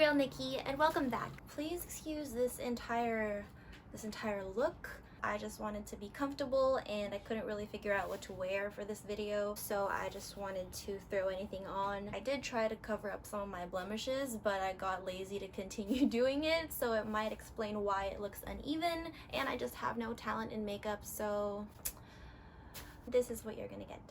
real Nikki, and welcome back. Please excuse this entire look. I just wanted to be comfortable and I couldn't really figure out what to wear for this video, so I just wanted to throw anything on. I did try to cover up some of my blemishes, but I got lazy to continue doing it, so it might explain why it looks uneven, and I just have no talent in makeup, so this is what you're gonna get.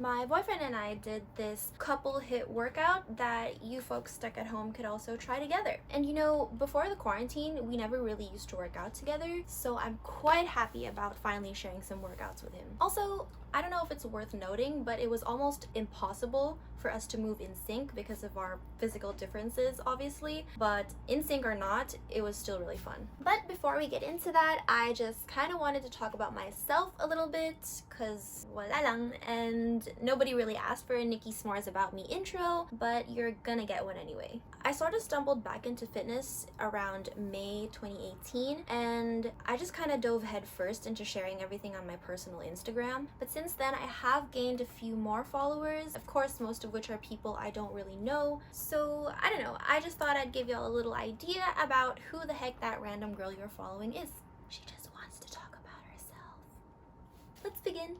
My boyfriend and I did this couple hit workout that you folks stuck at home could also try together. And you know, before the quarantine, we never really used to work out together, so I'm quite happy about finally sharing some workouts with him. Also, I don't know if it's worth noting, but it was almost impossible for us to move in sync because of our physical differences, obviously. But in sync or not, it was still really fun. But before we get into that, I just kind of wanted to talk about myself a little bit, cause wala lang, and nobody really asked for a NIKKISM0RES about me intro, but you're gonna get one anyway. I sort of stumbled back into fitness around May 2018, and I just kind of dove headfirst into sharing everything on my personal Instagram. But since then, I have gained a few more followers, of course, most of which are people I don't really know. So I don't know, I just thought I'd give y'all a little idea about who the heck that random girl you're following is. She just wants to talk about herself. Let's begin.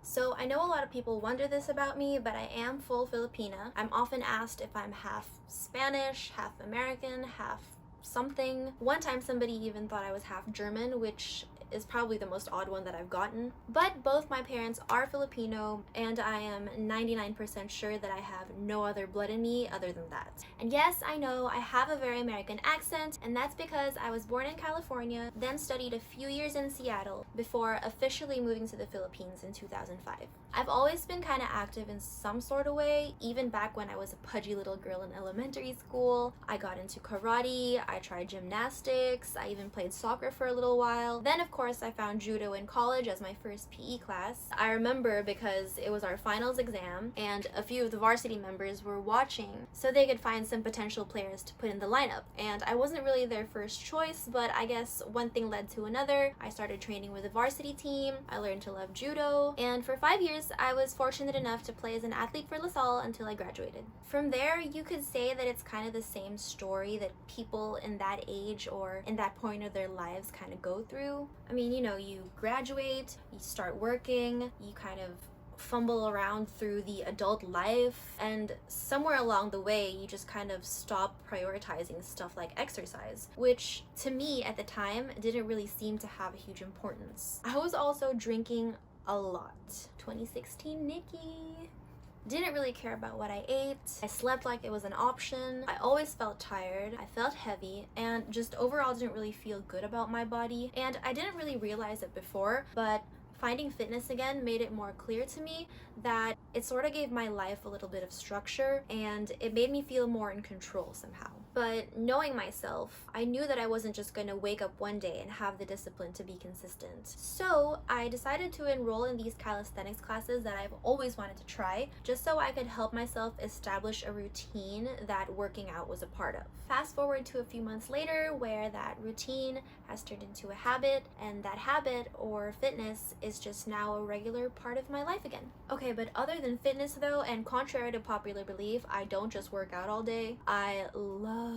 So I know a lot of people wonder this about me, but I am full Filipina. I'm often asked if I'm half Spanish, half American, half something. One time somebody even thought I was half German, which is probably the most odd one that I've gotten. But both my parents are Filipino, and I am 99% sure that I have no other blood in me other than that. And yes, I know I have a very American accent, and that's because I was born in California, then studied a few years in Seattle before officially moving to the Philippines in 2005. I've always been kind of active in some sort of way, even back when I was a pudgy little girl in elementary school. I got into karate, I tried gymnastics, I even played soccer for a little while. Then of course I found judo in college as my first PE class. I remember because it was our finals exam and a few of the varsity members were watching so they could find some potential players to put in the lineup, and I wasn't really their first choice, but I guess one thing led to another. I started training with the varsity team, I learned to love judo, and for 5 years I was fortunate enough to play as an athlete for LaSalle until I graduated. From there, you could say that it's kind of the same story that people in that age or in that point of their lives kind of go through. I mean, you know, you graduate, you start working, you kind of fumble around through the adult life, and somewhere along the way you just kind of stop prioritizing stuff like exercise, which to me at the time didn't really seem to have a huge importance. I was also drinking a lot. 2016 Nikki. Didn't really care about what I ate. I slept like it was an option. I always felt tired. I felt heavy and just overall didn't really feel good about my body. And I didn't really realize it before, but finding fitness again made it more clear to me that it sort of gave my life a little bit of structure and it made me feel more in control somehow. But knowing myself, I knew that I wasn't just going to wake up one day and have the discipline to be consistent. So I decided to enroll in these calisthenics classes that I've always wanted to try, just so I could help myself establish a routine that working out was a part of. Fast forward to a few months later, where that routine has turned into a habit, and that habit or fitness is just now a regular part of my life again. Okay, but other than fitness though, and contrary to popular belief, I don't just work out all day. I love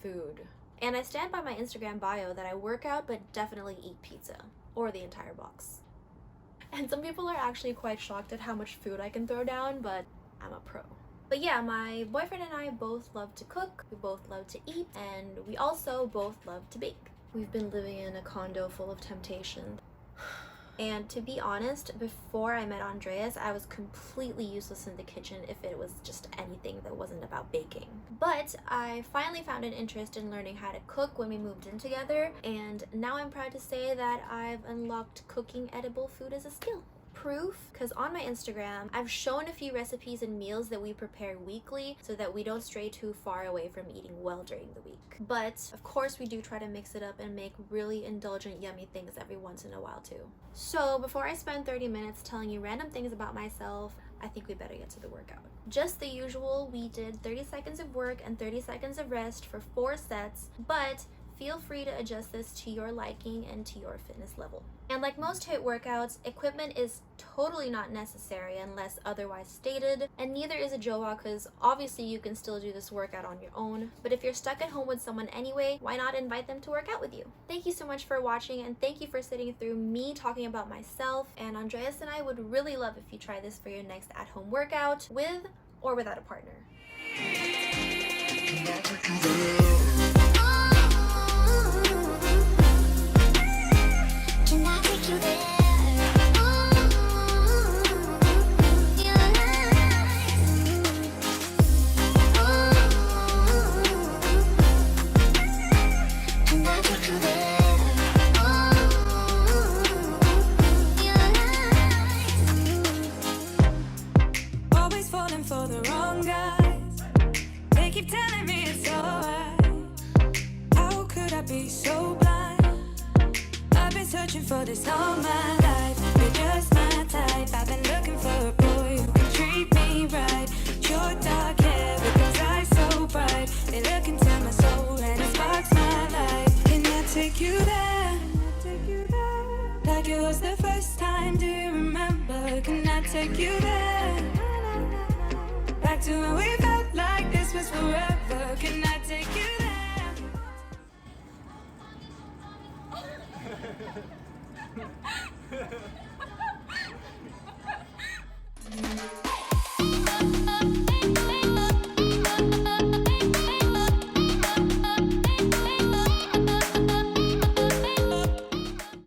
food. And I stand by my Instagram bio that I work out but definitely eat pizza, or the entire box. And some people are actually quite shocked at how much food I can throw down, but I'm a pro. But yeah, my boyfriend and I both love to cook, we both love to eat, and we also both love to bake. We've been living in a condo full of temptation. And to be honest, before I met Andreas, I was completely useless in the kitchen if it was just anything that wasn't about baking. But I finally found an interest in learning how to cook when we moved in together, and now I'm proud to say that I've unlocked cooking edible food as a skill. Proof, because on my Instagram I've shown a few recipes and meals that we prepare weekly so that we don't stray too far away from eating well during the week. But of course we do try to mix it up and make really indulgent yummy things every once in a while too. So before I spend 30 minutes telling you random things about myself, I think we better get to the workout. Just the usual, we did 30 seconds of work and 30 seconds of rest for 4 sets, but feel free to adjust this to your liking and to your fitness level. And like most HIIT workouts, equipment is totally not necessary unless otherwise stated, and neither is a JOA, because obviously you can still do this workout on your own. But if you're stuck at home with someone anyway, why not invite them to work out with you? Thank you so much for watching, and thank you for sitting through me talking about myself. And Andreas and I would really love if you try this for your next at-home workout with or without a partner. Always falling for the wrong guys. They keep telling me it's alright. How could I be so blind? I've been searching for this all my life. You're just my type. I've been looking for a boy who can treat me right. Your dark hair with those eyes so bright. They look into my soul and it sparks my life. Can I take you there? Like it was the first time, do you remember? Can I take you there? Back to when we felt like this was forever. Can I take you there?